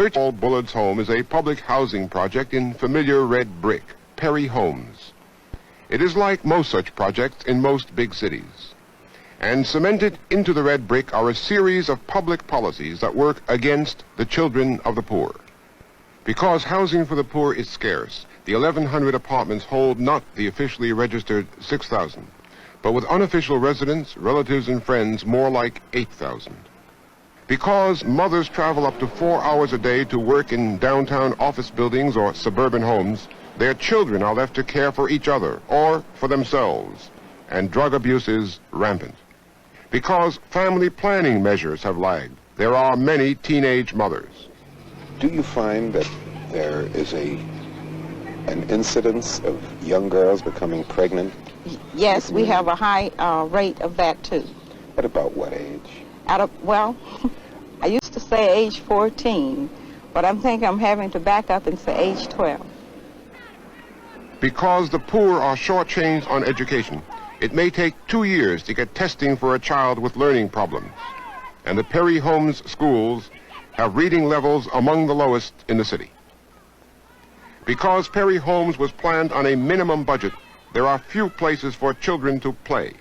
13 Bullard's home is a public housing project in familiar red brick, Perry Homes. It is like most such projects in most big cities. And cemented into the red brick are a series of public policies that work against the children of the poor. Because housing for the poor is scarce, the 1,100 apartments hold not the officially registered 6,000, but with unofficial residents, relatives, and friends, more like 8,000. Because mothers travel up to 4 hours a day to work in downtown office buildings or suburban homes, their children are left to care for each other or for themselves, and drug abuse is rampant. Because family planning measures have lagged, there are many teenage mothers. Do you find that there is an incidence of young girls becoming pregnant? Yes, we have a high rate of that too. At about what age? Well, I used to say age 14, but I'm having to back up and say age 12. Because the poor are shortchanged on education, it may take 2 years to get testing for a child with learning problems. And the Perry Homes schools have reading levels among the lowest in the city. Because Perry Homes was planned on a minimum budget, there are few places for children to play.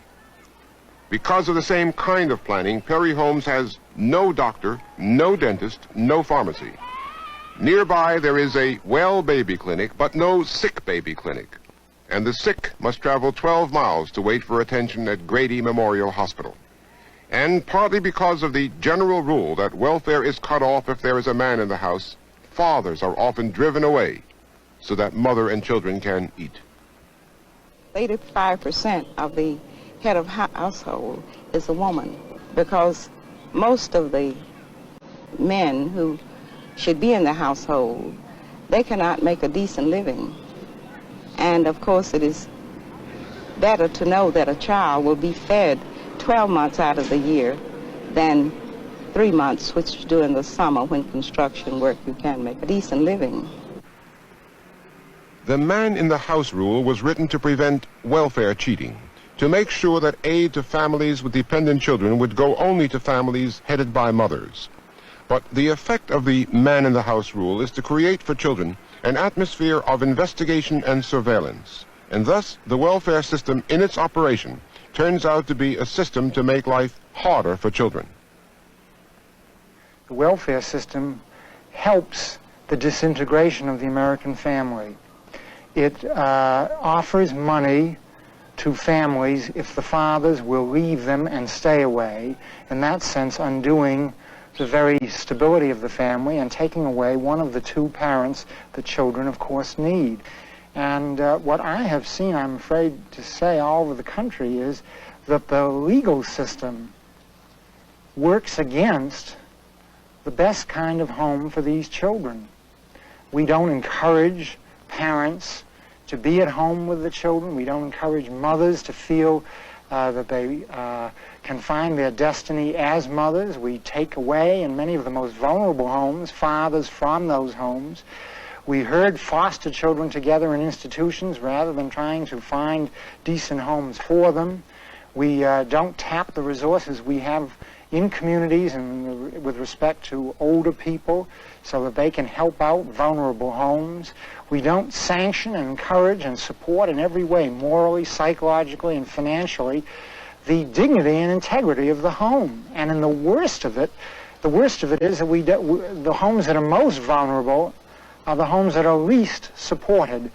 Because of the same kind of planning, Perry Homes has no doctor, no dentist, no pharmacy. Nearby there is a well baby clinic, but no sick baby clinic. And the sick must travel 12 miles to wait for attention at Grady Memorial Hospital. And partly because of the general rule that welfare is cut off if there is a man in the house, fathers are often driven away so that mother and children can eat. 85% of the head of household is a woman, because most of the men who should be in the household, they cannot make a decent living. And of course it is better to know that a child will be fed 12 months out of the year than 3 months, which during the summer when construction work you can make a decent living. The man in the house rule was written to prevent welfare cheating, to make sure that aid to families with dependent children would go only to families headed by mothers. But the effect of the man in the house rule is to create for children an atmosphere of investigation and surveillance, and thus the welfare system in its operation turns out to be a system to make life harder for children. The welfare system helps the disintegration of the American family. It offers money to families if the fathers will leave them and stay away, in that sense undoing the very stability of the family and taking away one of the two parents that children, of course, need. And what I have seen, I'm afraid to say, all over the country is that the legal system works against the best kind of home for these children. We don't encourage parents to be at home with the children. We don't encourage mothers to feel that they can find their destiny as mothers. We take away, in many of the most vulnerable homes, fathers from those homes. We herd foster children together in institutions rather than trying to find decent homes for them. We don't tap the resources we have in communities and with respect to older people so that they can help out vulnerable homes. We don't sanction and encourage and support in every way, morally, psychologically, and financially, the dignity and integrity of the home. And in the worst of it is that the homes that are most vulnerable are the homes that are least supported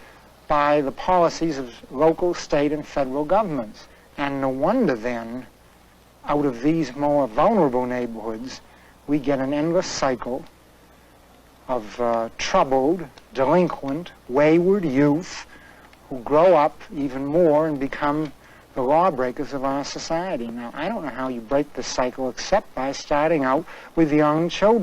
by the policies of local, state, and federal governments. And no wonder then, out of these more vulnerable neighborhoods, we get an endless cycle of troubled, delinquent, wayward youth who grow up even more and become the lawbreakers of our society. Now, I don't know how you break this cycle except by starting out with young children.